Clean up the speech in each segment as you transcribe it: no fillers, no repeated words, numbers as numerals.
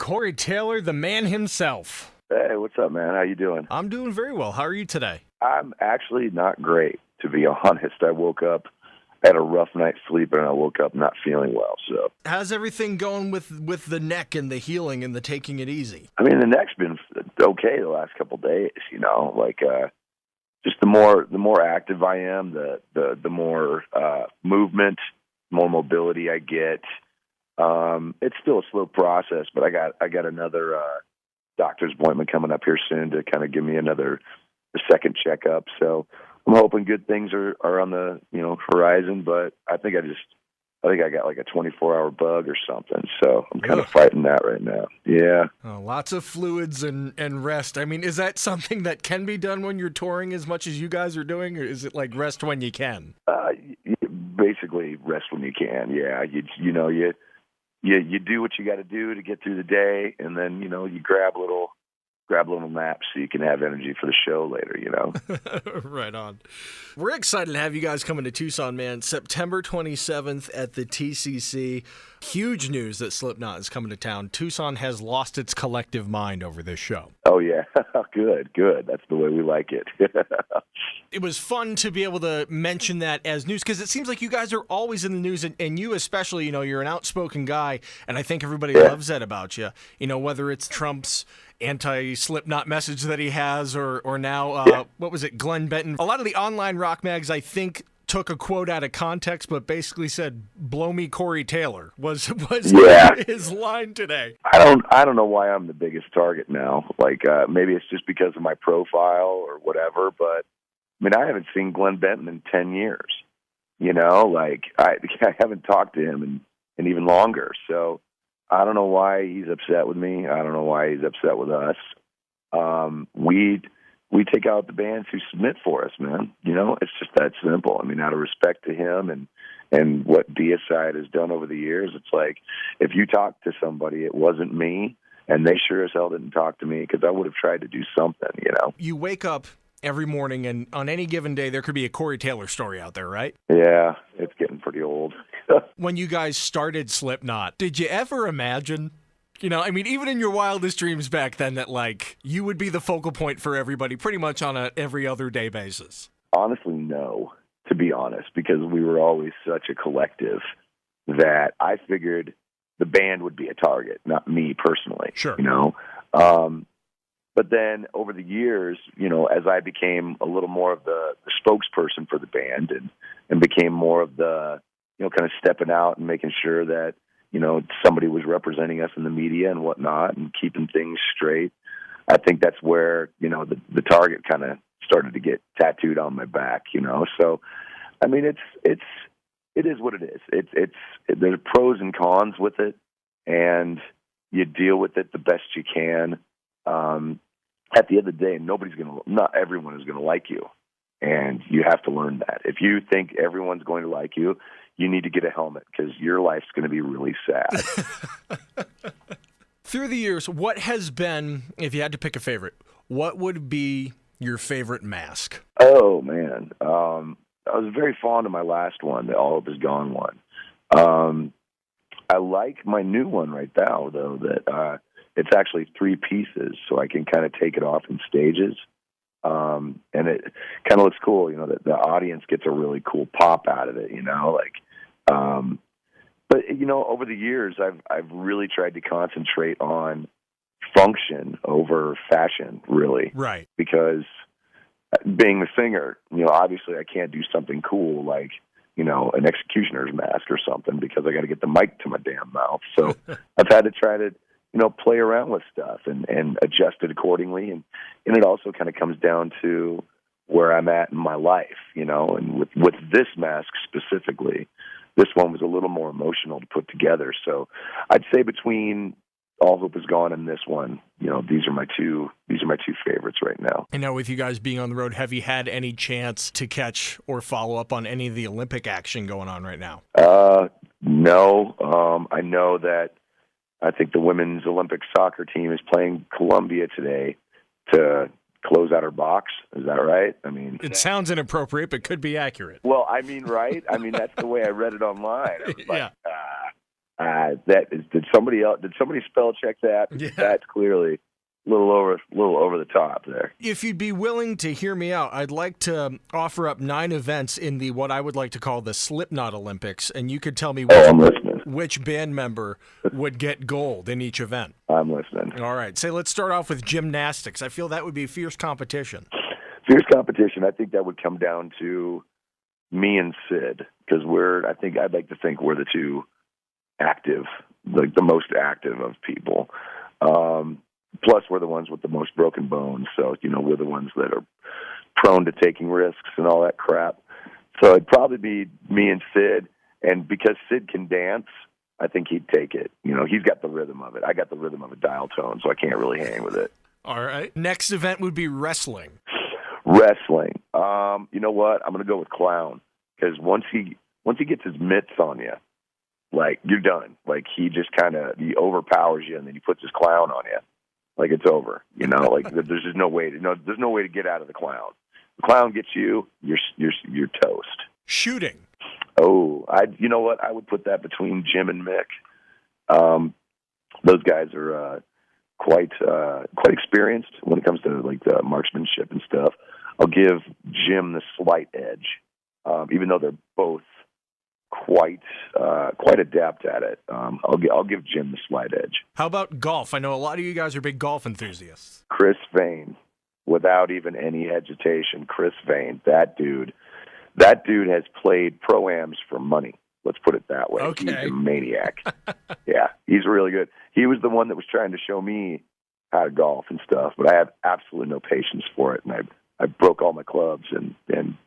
Corey Taylor, the man himself. Hey, what's up, man? How you doing? I'm doing very well. How are you today? I'm actually not great, to be honest. I woke up, had a rough night's sleep, and I woke up not feeling well. So, how's everything going with the neck and the healing and the taking it easy? I mean, the neck's been okay the last couple of days. Just the more active I am, the more movement, more mobility I get. It's still a slow process, but I got another doctor's appointment coming up here soon to kind of give me a second checkup. So I'm hoping good things are on the horizon. But I think I got like a 24-hour bug or something. So I'm kind of fighting that right now. Yeah. Oh, lots of fluids and rest. I mean, is that something that can be done when you're touring as much as you guys are doing, or is it like rest when you can? Basically, rest when you can. Yeah. You do what you got to do to get through the day, and then you grab a little nap so you can have energy for the show later. Right on. We're excited to have you guys coming to Tucson, man. September 27th at the TCC. Huge news that Slipknot is coming to town. Tucson has lost its collective mind over this show. Oh, yeah. Good. That's the way we like it. It was fun to be able to mention that as news, because it seems like you guys are always in the news, and you especially, you're an outspoken guy, and I think everybody loves that about you. Whether it's Trump's anti-Slipknot message that he has, or now, what was it, Glen Benton. A lot of the online rock mags, I think, took a quote out of context, but basically said, "Blow me, Corey Taylor," was his line today. I don't know why I'm the biggest target now. Maybe it's just because of my profile or whatever, but I mean, I haven't seen Glen Benton in 10 years. I haven't talked to him in even longer. So I don't know why he's upset with me. I don't know why he's upset with us. We take out the bands who submit for us, man. It's just that simple. I mean, out of respect to him and what Deicide has done over the years, it's like, if you talk to somebody, it wasn't me, and they sure as hell didn't talk to me, because I would have tried to do something, You wake up every morning, and on any given day, there could be a Corey Taylor story out there, right? Yeah, it's getting pretty old. When you guys started Slipknot, did you ever imagine, even in your wildest dreams back then, that you would be the focal point for everybody pretty much on a every other day basis? Honestly, no, to be honest, because we were always such a collective that I figured the band would be a target, not me personally. Sure. But then over the years, as I became a little more of the spokesperson for the band and became more of the, kind of stepping out and making sure that, somebody was representing us in the media and whatnot and keeping things straight, I think that's where, the target kind of started to get tattooed on my back, So, I mean, it is what it is. There's pros and cons with it, and you deal with it the best you can. At the end of the day, not everyone is going to like you, and you have to learn that. If you think everyone's going to like you, you need to get a helmet, because your life's going to be really sad. Through the years, what has been, if you had to pick a favorite, what would be your favorite mask? Oh, man. I was very fond of my last one, the All Hope Is Gone one. I like my new one right now, though, that it's actually 3 pieces, so I can kind of take it off in stages. And it kind of looks cool, that the audience gets a really cool pop out of it, but over the years, I've really tried to concentrate on function over fashion, really. Right. Because being the singer, obviously I can't do something cool like, an executioner's mask or something, because I got to get the mic to my damn mouth. So I've had to try to, play around with stuff and adjust it accordingly. And it also kind of comes down to where I'm at in my life, and with this mask specifically, this one was a little more emotional to put together. So I'd say between All Hope Is Gone and this one, these are my two favorites right now. And now, with you guys being on the road, have you had any chance to catch or follow up on any of the Olympic action going on right now? No. I know that I think the women's Olympic soccer team is playing Colombia today to close out her box. Is that right? I mean, it sounds inappropriate, but could be accurate. Well, I mean, right? I mean, that's the way I read it online. I was like, Did somebody spell check that? Yeah. That's clearly a little over the top there. If you'd be willing to hear me out, I'd like to offer up 9 events in the what I would like to call the Slipknot Olympics, and you could tell me I'm listening. which band member would get gold in each event. I'm listening. All right. Say, let's start off with gymnastics. I feel that would be fierce competition. Fierce competition. I think that would come down to me and Sid, because I'd like to think we're the two active, like the most active of people. Plus, we're the ones with the most broken bones, so we're the ones that are prone to taking risks and all that crap. So it'd probably be me and Sid, and because Sid can dance, I think he'd take it. He's got the rhythm of it. I got the rhythm of a dial tone, so I can't really hang with it. All right. Next event would be wrestling. Wrestling. You know what? I'm going to go with clown, because once he gets his mitts on you, like, you're done. Like, he just he overpowers you, and then he puts his clown on you. Like, it's over. Like, there's just no way to get out of the clown. The clown gets you, you're toast. Shooting. Oh, you know what? I would put that between Jim and Mick. Those guys are quite experienced when it comes to like the marksmanship and stuff. I'll give Jim the slight edge, even though they're both quite adept at it. I'll give Jim the slight edge. How about golf? I know a lot of you guys are big golf enthusiasts. Chris Vane, without even any hesitation. Chris Vane, that dude has played pro-ams for money. Let's put it that way. Okay. He's a maniac. Yeah, he's really good. He was the one that was trying to show me how to golf and stuff, but I have absolutely no patience for it, and I broke all my clubs and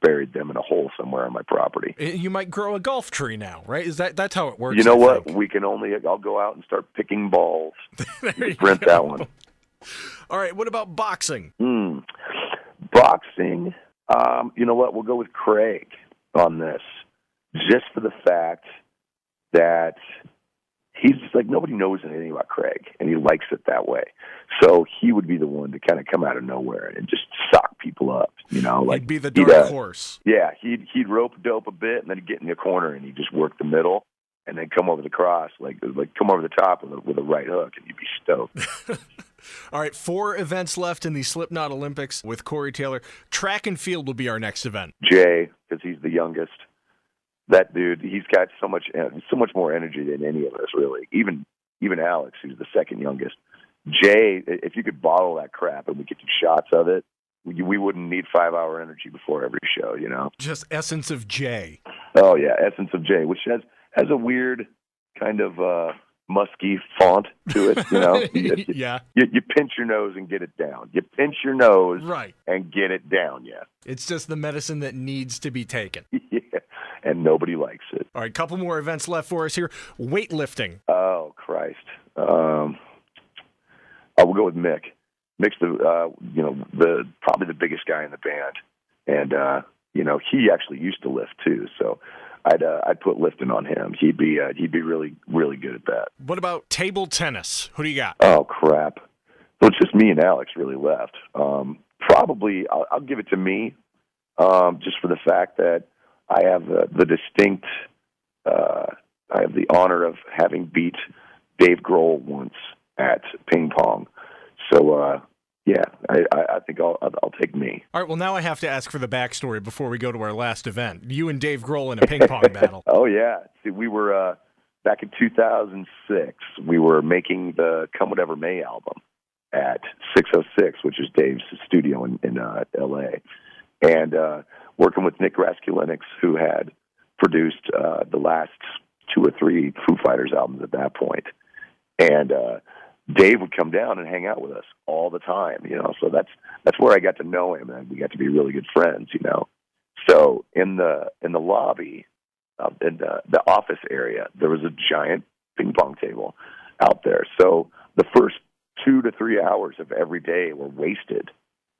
buried them in a hole somewhere on my property. You might grow a golf tree now, right? That's how it works? You know what? Think. I'll go out and start picking balls. Print that one. All right, what about boxing? Boxing, you know what? We'll go with Craig on this, just for the fact that he's just like, nobody knows anything about Craig, and he likes it that way. So he would be the one to kind of come out of nowhere and just sock people up, like he'd be the dark horse. Yeah, he'd rope dope a bit, and then he'd get in the corner and he'd just work the middle, and then come over the cross, like come over the top with a right hook, and you'd be stoked. All right, 4 events left in the Slipknot Olympics with Corey Taylor. Track and field will be our next event. Jay, because he's the youngest. That dude, he's got so much more energy than any of us, really. Even Alex, who's the second youngest. Jay, if you could bottle that crap and we get shots of it, we wouldn't need 5-hour energy before every show, Just essence of Jay. Oh yeah, essence of Jay, which has a weird kind of musky font to it, Yeah. You pinch your nose and get it down. You pinch your nose, right, and get it down. Yeah. It's just the medicine that needs to be taken. Yeah. And nobody likes it. All right, couple more events left for us here. Weightlifting. Oh Christ. I will go with Mick. Mick's probably the biggest guy in the band, and he actually used to lift too. So I'd put lifting on him. He'd be really, really good at that. What about table tennis? Who do you got? Oh crap! So it's just me and Alex really left. Probably I'll give it to me, just for the fact that I have the distinct. I have the honor of having beat Dave Grohl once at ping pong. So yeah, I think I'll take me. All right, well, now I have to ask for the backstory before we go to our last event. You and Dave Grohl in a ping pong battle. Oh, yeah. See, we were, back in 2006, we were making the Come Whatever May album at 606, which is Dave's studio in L.A., and working with Nick Raskulinix, who had produced the last 2 or 3 Foo Fighters albums at that point. And Dave would come down and hang out with us all the time, so that's where I got to know him, and we got to be really good friends, So in the lobby, in the office area, there was a giant ping pong table out there. So the first 2 to 3 hours of every day were wasted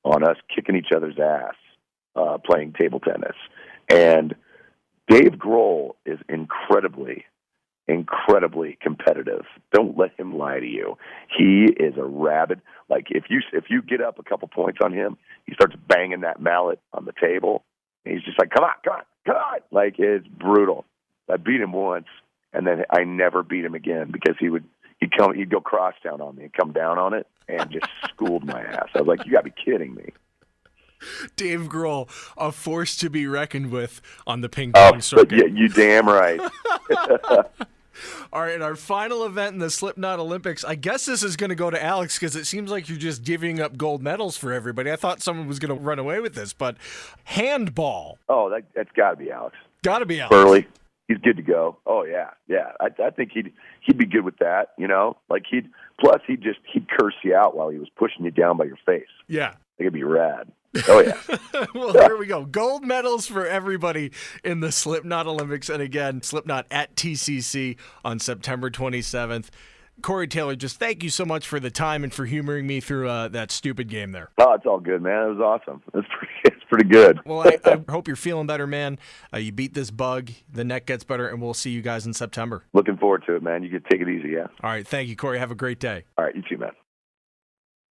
on us kicking each other's ass, playing table tennis. And Dave Grohl is incredibly competitive. Don't let him lie to you. He is a rabid. Like, if you get up a couple points on him, he starts banging that mallet on the table. And he's just like, come on. Like, it's brutal. I beat him once, and then I never beat him again because he'd go crosstown on me and come down on it and just schooled my ass. I was like, you got to be kidding me. Dave Grohl, a force to be reckoned with on the ping pong circuit. Yeah, you damn right. All right, our final event in the Slipknot Olympics. I guess this is going to go to Alex because it seems like you're just giving up gold medals for everybody. I thought someone was going to run away with this, but handball. Oh, that's got to be Alex. Got to be Alex. Burley, he's good to go. Oh yeah. I think he'd be good with that. You know, like he'd curse you out while he was pushing you down by your face. Yeah, I think it'd be rad. Oh, yeah. Well, there we go. Gold medals for everybody in the Slipknot Olympics. And again, Slipknot at TCC on September 27th. Corey Taylor, just thank you so much for the time and for humoring me through that stupid game there. Oh, it's all good, man. It was awesome. It's pretty good. Well, I hope you're feeling better, man. You beat this bug. The neck gets better, and we'll see you guys in September. Looking forward to it, man. You can take it easy, yeah? All right. Thank you, Corey. Have a great day. All right. You too, man.